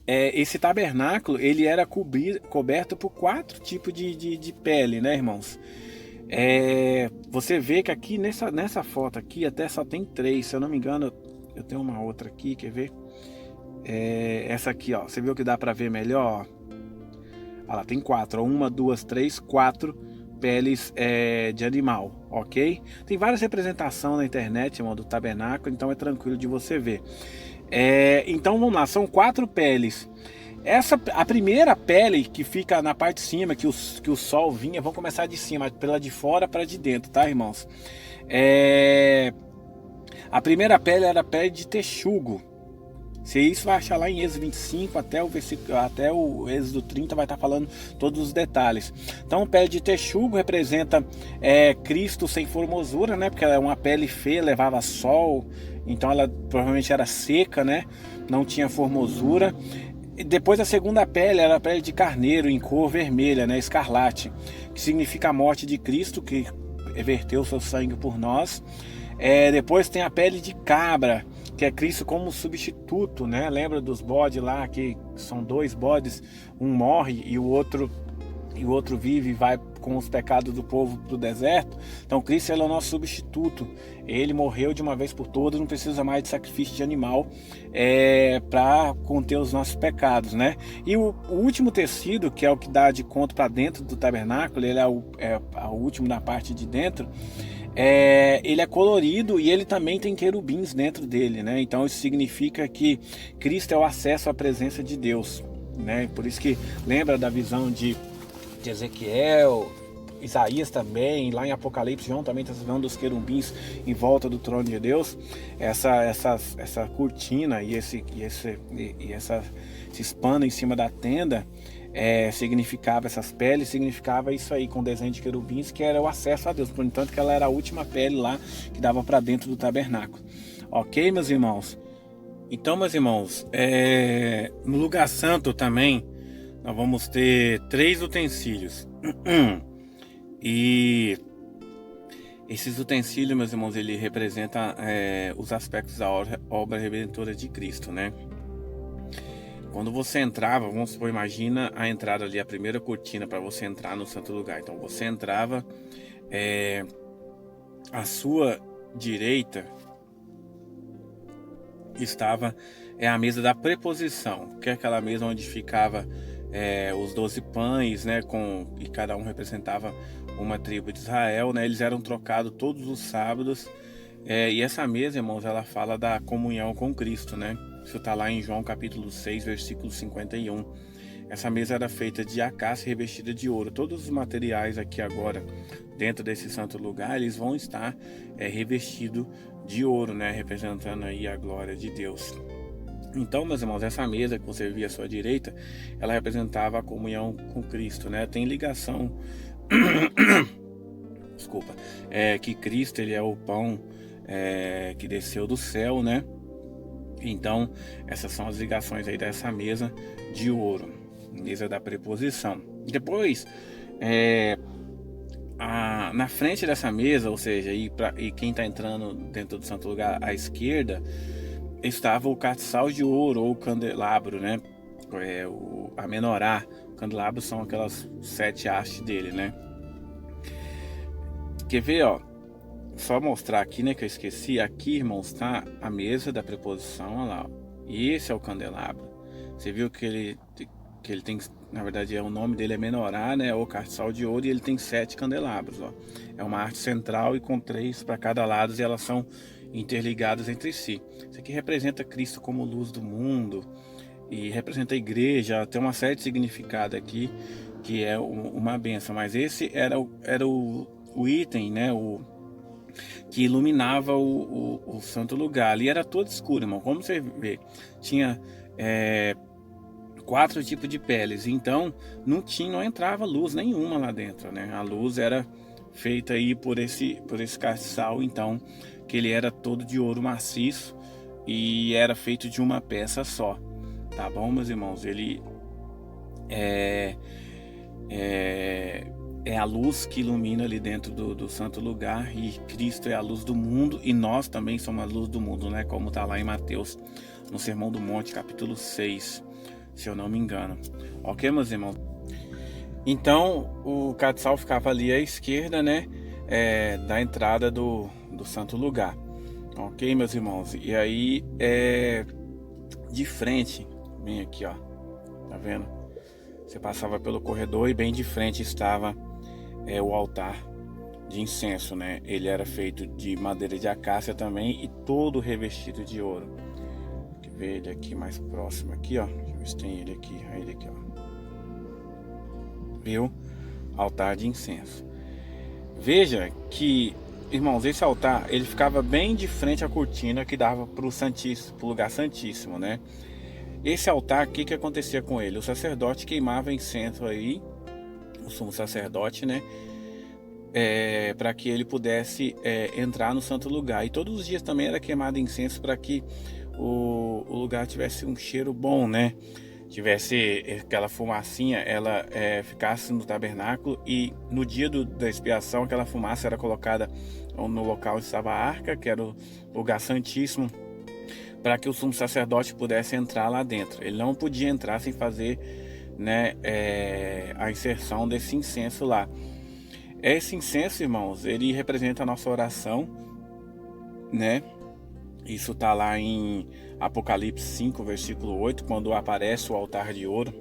esse tabernáculo, ele era coberto por 4 tipos de pele, né, irmãos? Você vê que aqui nessa foto aqui até só tem 3, se eu não me engano, eu tenho uma outra aqui, quer ver? Essa aqui, ó, você viu que dá pra ver melhor? Ó, lá tem 4, ó, 1, 2, 3, 4 peles de animal, ok? Tem várias representações na internet, irmão, do tabernáculo, então é tranquilo de você ver. Então vamos lá, são 4 peles. A primeira pele que fica na parte de cima, que o sol vinha, vamos começar de cima, pela de fora para de dentro, tá, irmãos? A primeira pele era a pele de texugo. Se isso vai achar lá em Êxodo 25 até o Êxodo 30 vai estar falando todos os detalhes. Então, a pele de texugo representa Cristo sem formosura, né? Porque ela é uma pele feia, levava sol, então ela provavelmente era seca, né? Não tinha formosura. E depois a segunda pele era a pele de carneiro em cor vermelha, né? Escarlate, que significa a morte de Cristo, que verteu seu sangue por nós. Depois tem a pele de cabra, que é Cristo como substituto, né? Lembra dos bodes lá, que são 2 bodes, um morre e o outro vive e vai com os pecados do povo para o deserto. Então Cristo é o nosso substituto. Ele morreu de uma vez por todas, não precisa mais de sacrifício de animal para conter os nossos pecados, né? E o último tecido, que é o que dá de conta para dentro do tabernáculo, ele é o último na parte de dentro. Ele é colorido e ele também tem querubins dentro dele, né? Então isso significa que Cristo é o acesso à presença de Deus, né? Por isso que lembra da visão de Ezequiel, Isaías também, lá em Apocalipse, João também está vendo dos querubins em volta do trono de Deus. Essa cortina e esse pano em cima da tenda significava, essas peles significava isso aí, com desenho de querubins, que era o acesso a Deus, por enquanto que ela era a última pele lá que dava para dentro do tabernáculo. Ok, meus irmãos? Então, meus irmãos, no lugar santo também nós vamos ter 3 utensílios. E esses utensílios, meus irmãos, ele representa os aspectos da obra redentora de Cristo, né? Quando você entrava, vamos supor, imagina a entrada ali, a primeira cortina para você entrar no santo lugar. Então você entrava, à sua direita estava a mesa da preposição, que é aquela mesa onde ficava os 12 pães, né, e cada um representava uma tribo de Israel, né? Eles eram trocados todos os sábados. E essa mesa, irmãos, ela fala da comunhão com Cristo, né? Isso está lá em João capítulo 6, versículo 51. Essa mesa era feita de acácia revestida de ouro. Todos os materiais aqui agora, dentro desse santo lugar, eles vão estar revestidos de ouro, né? Representando aí a glória de Deus. Então, meus irmãos, essa mesa que você via à sua direita, ela representava a comunhão com Cristo, né? Tem ligação... Desculpa. Que Cristo, ele é o pão que desceu do céu, né? Então, essas são as ligações aí dessa mesa de ouro, mesa da preposição. Depois, na frente dessa mesa, ou seja, e quem está entrando dentro do santo lugar à esquerda, estava o castiçal de ouro ou o candelabro, né? A menorá. O candelabro são aquelas 7 hastes dele, né? Quer ver, ó? Só mostrar aqui, né, que eu esqueci. Aqui, irmãos, tá a mesa da preposição, olha lá, ó. E esse é o candelabro. Você viu que ele tem, na verdade, o nome dele é menorá, né, ou castiçal de ouro, e ele tem 7 candelabros, ó. É uma haste central e com 3 para cada lado, e elas são interligadas entre si. Isso aqui representa Cristo como luz do mundo e representa a igreja. Tem uma série de significado aqui que é uma benção. Mas esse era o item, né, que iluminava o santo lugar. Ali era todo escuro, irmão. Como você vê, tinha 4 tipos de peles. Então não entrava luz nenhuma lá dentro, né? A luz era feita aí por esse castiçal, então, que ele era todo de ouro maciço e era feito de uma peça só. Tá bom, meus irmãos? Ele é a luz que ilumina ali dentro do santo lugar, e Cristo é a luz do mundo, e nós também somos a luz do mundo, né? Como está lá em Mateus, no Sermão do Monte, capítulo 6. se eu não me engano. Ok, meus irmãos? Então, o catiçal ficava ali à esquerda, né, da entrada do santo lugar. Ok, meus irmãos? E aí, de frente, bem aqui, ó, tá vendo? Você passava pelo corredor e bem de frente estava o altar de incenso, né? Ele era feito de madeira de acácia também e todo revestido de ouro. Quer ver ele aqui mais próximo aqui, ó? Deixa eu ver se tem ele aqui, ele aqui, ó. Viu? Altar de incenso. Veja que, irmãos, esse altar, ele ficava bem de frente à cortina que dava para o Santíssimo, pro lugar santíssimo, né? Esse altar, o que que acontecia com ele? O sacerdote queimava incenso aí, o sumo sacerdote, né? Para que ele pudesse entrar no santo lugar. E todos os dias também era queimado incenso para que o lugar tivesse um cheiro bom, né? Tivesse aquela fumacinha, ela ficasse no tabernáculo, e no dia da expiação aquela fumaça era colocada no local onde estava a arca, que era o lugar santíssimo, para que o sumo sacerdote pudesse entrar lá dentro. Ele não podia entrar sem fazer, né, a inserção desse incenso lá. Esse incenso, irmãos, ele representa a nossa oração, né? Isso está lá em Apocalipse 5, versículo 8, quando aparece o altar de ouro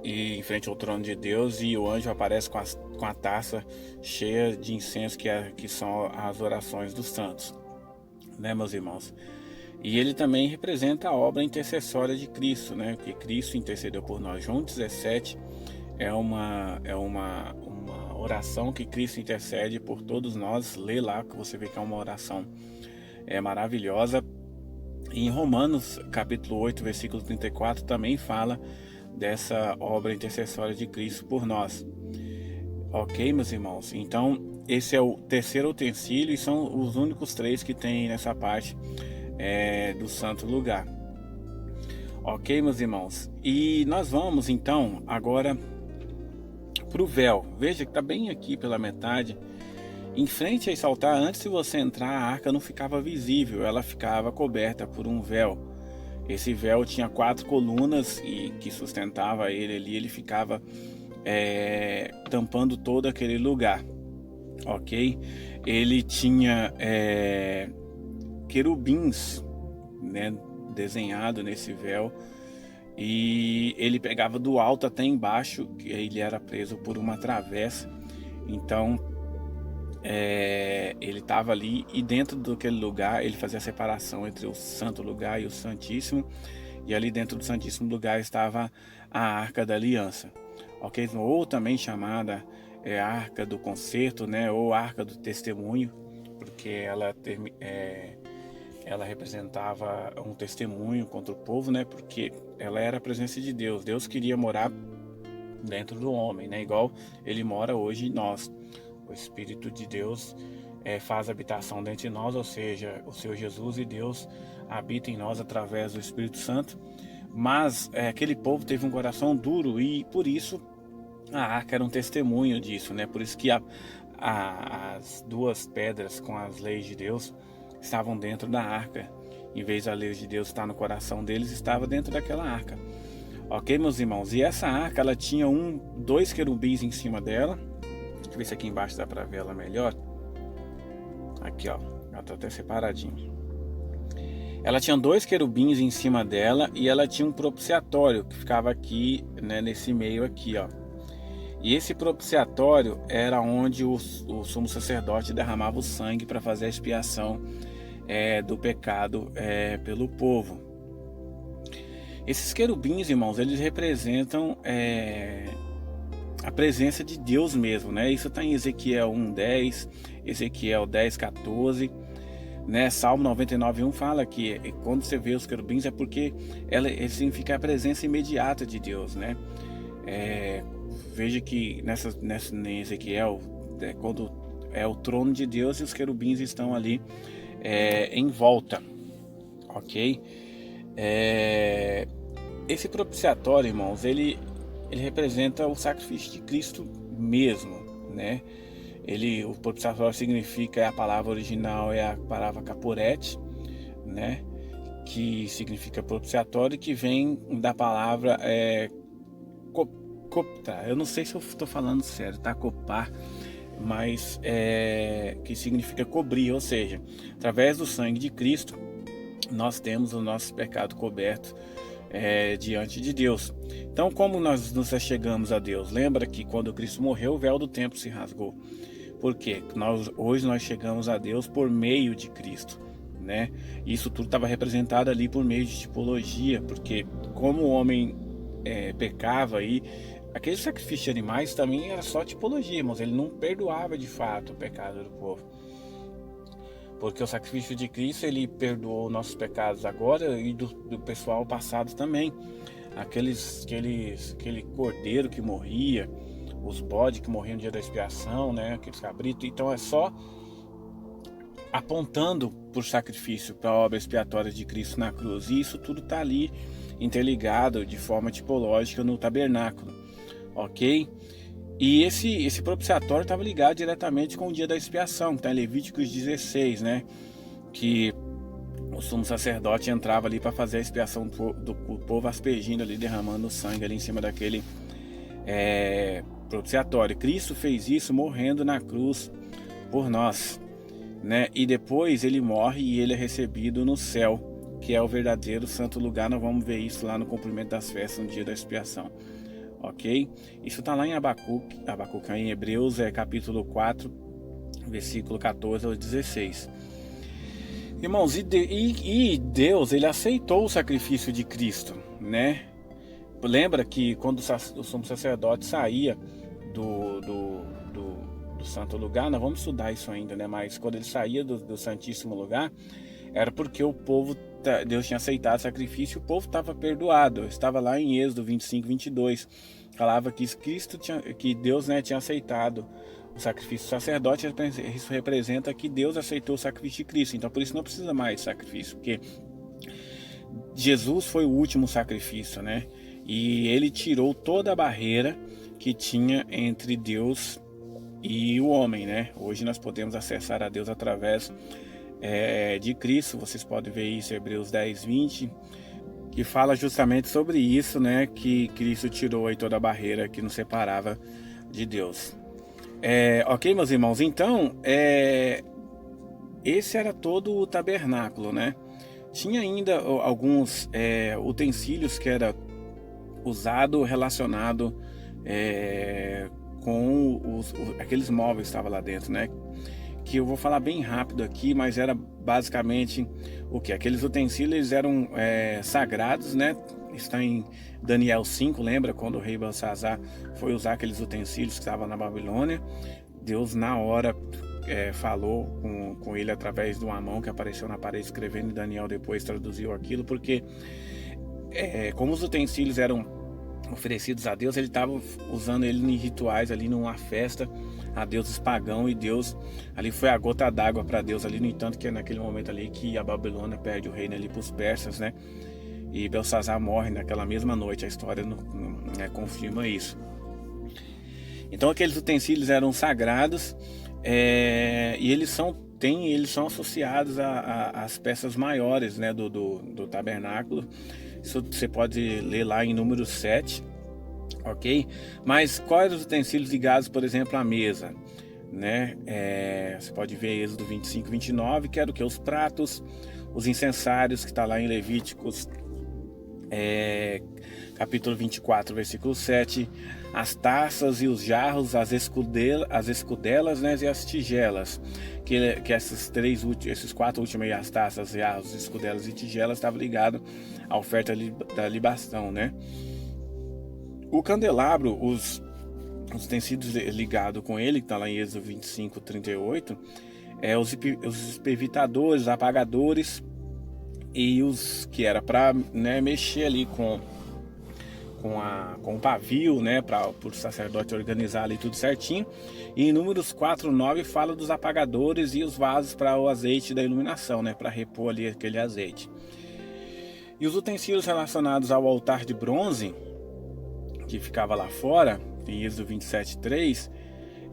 e em frente ao trono de Deus, e o anjo aparece com a taça cheia de incenso, que são as orações dos santos, né, meus irmãos? E ele também representa a obra intercessória de Cristo, né? Que Cristo intercedeu por nós. João 17 é uma oração que Cristo intercede por todos nós. Lê lá que você vê que é uma oração maravilhosa. E em Romanos capítulo 8, versículo 34 também fala dessa obra intercessória de Cristo por nós. Ok, meus irmãos? Então esse é o terceiro utensílio e são os únicos três que tem nessa parte do santo lugar. Ok, meus irmãos? E nós vamos então agora para o véu. Veja que está bem aqui pela metade. Em frente a esse altar, antes de você entrar, a arca não ficava visível, ela ficava coberta por um véu. Esse véu tinha 4 colunas e que sustentava ele ali, ele ficava tampando todo aquele lugar. Ok? Ele tinha querubins, né, desenhado nesse véu, e ele pegava do alto até embaixo, que ele era preso por uma travessa. Então ele estava ali, e dentro daquele lugar ele fazia a separação entre o santo lugar e o santíssimo, e ali dentro do santíssimo lugar estava a arca da aliança, ok? Ou também chamada arca do concerto, né, ou arca do testemunho, porque ela representava um testemunho contra o povo, né? Porque ela era a presença de Deus. Deus queria morar dentro do homem, né? Igual ele mora hoje em nós. O Espírito de Deus faz habitação dentro de nós, ou seja, o Senhor Jesus e Deus habita em nós através do Espírito Santo. Mas aquele povo teve um coração duro, e por isso a arca era um testemunho disso, né? Por isso que as 2 pedras com as leis de Deus estavam dentro da arca. Em vez da lei de Deus estar no coração deles, estava dentro daquela arca. Ok, meus irmãos? E essa arca, ela tinha 2 querubins em cima dela. Deixa eu ver se aqui embaixo dá para ver ela melhor. Aqui, ó, ela tá até separadinho. Ela tinha 2 querubins em cima dela, e ela tinha um propiciatório que ficava aqui, né, nesse meio aqui, ó. E esse propiciatório era onde o sumo sacerdote derramava o sangue para fazer a expiação do pecado pelo povo. Esses querubins, irmãos, eles representam a presença de Deus mesmo, né? Isso está em Ezequiel 1:10, Ezequiel 10:14, né? Salmo 99:1 fala que quando você vê os querubins é porque ele significa a presença imediata de Deus, né? Veja que em Ezequiel, quando é o trono de Deus e os querubins estão ali em volta, ok? Esse propiciatório, irmãos, ele representa o sacrifício de Cristo mesmo, né? O propiciatório significa, a palavra original é a palavra caporete, né? que significa propiciatório, que vem da palavra coptar. Eu não sei se eu estou falando sério, tá? Copar, mas que significa cobrir, ou seja, através do sangue de Cristo, nós temos o nosso pecado coberto diante de Deus. Então, como nós nos achegamos a Deus? Lembra que quando Cristo morreu, o véu do templo se rasgou. Por quê? Hoje nós chegamos a Deus por meio de Cristo, né? Isso tudo estava representado ali por meio de tipologia, porque como o homem pecava aí, aquele sacrifício de animais também era só tipologia, mas ele não perdoava de fato o pecado do povo. Porque o sacrifício de Cristo, ele perdoou nossos pecados agora e do pessoal passado também. Aquele cordeiro que morria, os bodes que morriam no dia da expiação, né? Aqueles cabritos. Então é só apontando por sacrifício, para a obra expiatória de Cristo na cruz. E isso tudo está ali interligado de forma tipológica no tabernáculo, ok? E esse propiciatório estava ligado diretamente com o dia da expiação, que está em Levíticos 16, né? Que o sumo sacerdote entrava ali para fazer a expiação do povo, aspergindo ali, derramando o sangue ali em cima daquele propiciatório. Cristo fez isso morrendo na cruz por nós, né? E depois ele morre e ele é recebido no céu, que é o verdadeiro santo lugar. Nós vamos ver isso lá no cumprimento das festas, no dia da expiação. Ok? Isso está lá em Abacuque, em Hebreus, capítulo 4, versículo 14 ao 16. Irmãos, e Deus, ele aceitou o sacrifício de Cristo, né? Lembra que quando o sumo sacerdote saía do santo lugar, nós vamos estudar isso ainda, né? Mas quando ele saía do santíssimo lugar, era porque o povo, Deus tinha aceitado o sacrifício, o povo estava perdoado. Estava lá em Êxodo 25, 22, falava que que Deus, né, tinha aceitado o sacrifício do sacerdote. Isso representa que Deus aceitou o sacrifício de Cristo. Então por isso não precisa mais de sacrifício, porque Jesus foi o último sacrifício, né? E ele tirou toda a barreira que tinha entre Deus e o homem, né? Hoje nós podemos acessar a Deus através de Cristo. Vocês podem ver isso em Hebreus 10, 20, que fala justamente sobre isso, né? Que Cristo tirou aí toda a barreira que nos separava de Deus. Ok, meus irmãos? Então, esse era todo o tabernáculo, né? Tinha ainda alguns utensílios que era usado relacionado com aqueles móveis que estavam lá dentro, né? Que eu vou falar bem rápido aqui, mas era basicamente o que? Aqueles utensílios, eles eram sagrados, né? Está em Daniel 5, lembra quando o rei Belsazar foi usar aqueles utensílios que estavam na Babilônia? Deus na hora falou com ele através de uma mão que apareceu na parede escrevendo, e Daniel depois traduziu aquilo, porque como os utensílios eram oferecidos a Deus, ele estava usando ele em rituais ali, numa festa a deuses pagãos, e Deus ali foi a gota d'água para Deus ali. No entanto, que é naquele momento ali que a Babilônia perde o reino ali para os persas, né? E Belsazar morre naquela mesma noite. A história confirma isso. Então aqueles utensílios eram sagrados, e eles são associados às peças maiores, né, do tabernáculo. Isso você pode ler lá em Números 7, ok? Mas quais os utensílios ligados, por exemplo, à mesa, né? Você pode ver Êxodo 25, 29, que era o que? Os pratos, os incensários, que está lá em Levíticos capítulo 24, versículo 7, as taças e os jarros, as escudelas, né, e as tigelas, que esses quatro últimos aí, as taças, jarros, escudelas e tigelas, estavam ligados à oferta da libação, né? O candelabro, os utensílios ligados com ele, que está lá em Êxodo 25, 38, os espevitadores, os apagadores, e os que era para, né, mexer ali com o pavio, né, para o sacerdote organizar ali tudo certinho. E em Números 4, 9 fala dos apagadores e os vasos para o azeite da iluminação, né, para repor ali aquele azeite. E os utensílios relacionados ao altar de bronze, que ficava lá fora, em Êxodo 27, 3,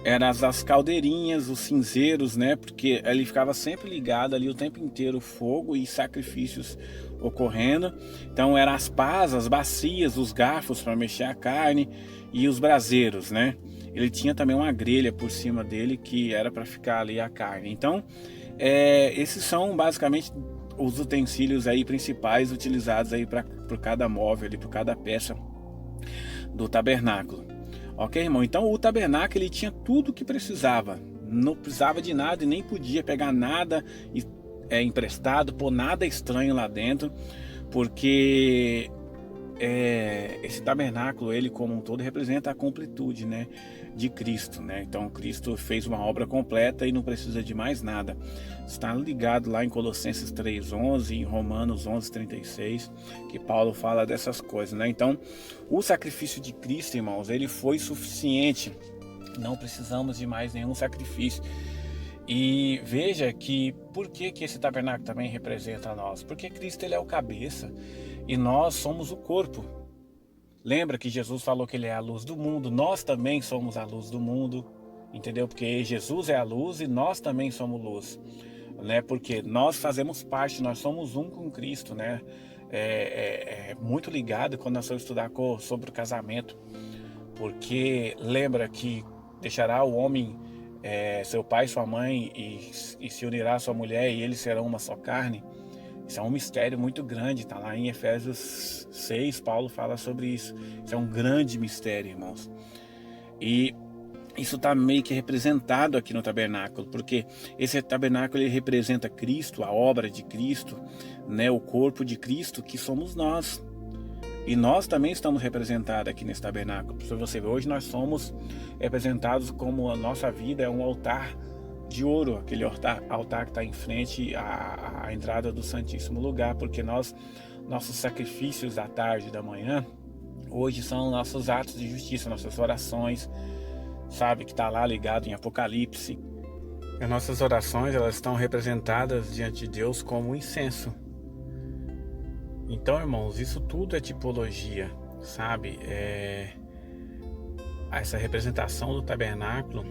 eram as caldeirinhas, os cinzeiros, né? Porque ele ficava sempre ligado ali o tempo inteiro, fogo e sacrifícios ocorrendo. Então eram as pás, as bacias, os garfos para mexer a carne e os braseiros, né? Ele tinha também uma grelha por cima dele que era para ficar ali a carne. Então, esses são basicamente os utensílios aí principais utilizados aí por cada móvel, por cada peça do tabernáculo. Ok, irmão? Então o tabernáculo ele tinha tudo o que precisava. Não precisava de nada e nem podia pegar nada emprestado, pôr nada estranho lá dentro, porque esse tabernáculo, ele como um todo, representa a completude, né, de Cristo, né? Então Cristo fez uma obra completa e não precisa de mais nada. Está ligado lá em Colossenses 3:11 e em Romanos 11:36, que Paulo fala dessas coisas, né? Então o sacrifício de Cristo, irmãos, ele foi suficiente. Não precisamos de mais nenhum sacrifício. E veja que por que esse tabernáculo também representa a nós? Porque Cristo ele é o cabeça e nós somos o corpo. Lembra que Jesus falou que ele é a luz do mundo? Nós também somos a luz do mundo, entendeu? Porque Jesus é a luz e nós também somos luz, né? Porque nós fazemos parte, nós somos um com Cristo, né? É muito ligado quando nós vamos estudar sobre o casamento, porque lembra que deixará o homem seu pai e sua mãe e se unirá a sua mulher e eles serão uma só carne. Isso é um mistério muito grande, está lá em Efésios 6, Paulo fala sobre isso. Isso é um grande mistério, irmãos. E isso está meio que representado aqui no tabernáculo, porque esse tabernáculo ele representa Cristo, a obra de Cristo, né, o corpo de Cristo, que somos nós. E nós também estamos representados aqui nesse tabernáculo. Se você ver, hoje nós somos representados como a nossa vida é um altar de ouro, aquele altar que está em frente à entrada do Santíssimo Lugar, porque nossos sacrifícios da tarde e da manhã, hoje são nossos atos de justiça, nossas orações, sabe, que está lá ligado em Apocalipse. E as nossas orações, elas estão representadas diante de Deus como incenso. Então, irmãos, isso tudo é tipologia, sabe? Essa representação do tabernáculo,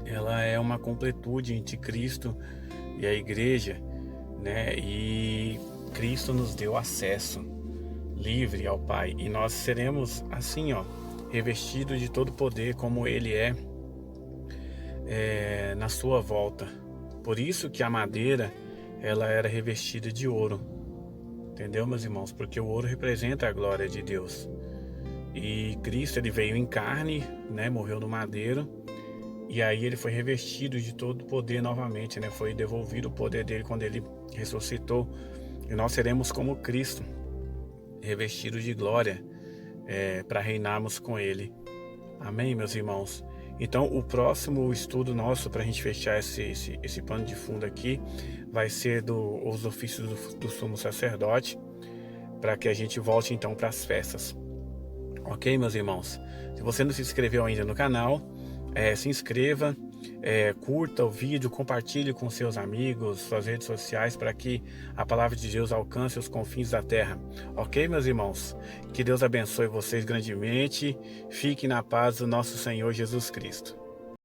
ela é uma completude entre Cristo e a igreja, né? E Cristo nos deu acesso livre ao Pai. E nós seremos assim, ó, revestidos de todo poder como Ele na sua volta. Por isso que a madeira, ela era revestida de ouro. Entendeu, meus irmãos? Porque o ouro representa a glória de Deus. E Cristo, ele veio em carne, né? Morreu no madeiro. E aí ele foi revestido de todo o poder novamente, né? Foi devolvido o poder dele quando ele ressuscitou. E nós seremos como Cristo, revestidos de glória, para reinarmos com ele. Amém, meus irmãos? Então, o próximo estudo nosso, para a gente fechar esse pano de fundo aqui, vai ser os ofícios do sumo sacerdote, para que a gente volte então para as festas. Ok, meus irmãos? Se você não se inscreveu ainda no canal, se inscreva, curta o vídeo, compartilhe com seus amigos, suas redes sociais, para que a palavra de Deus alcance os confins da terra. Ok, meus irmãos? Que Deus abençoe vocês grandemente. Fiquem na paz do nosso Senhor Jesus Cristo.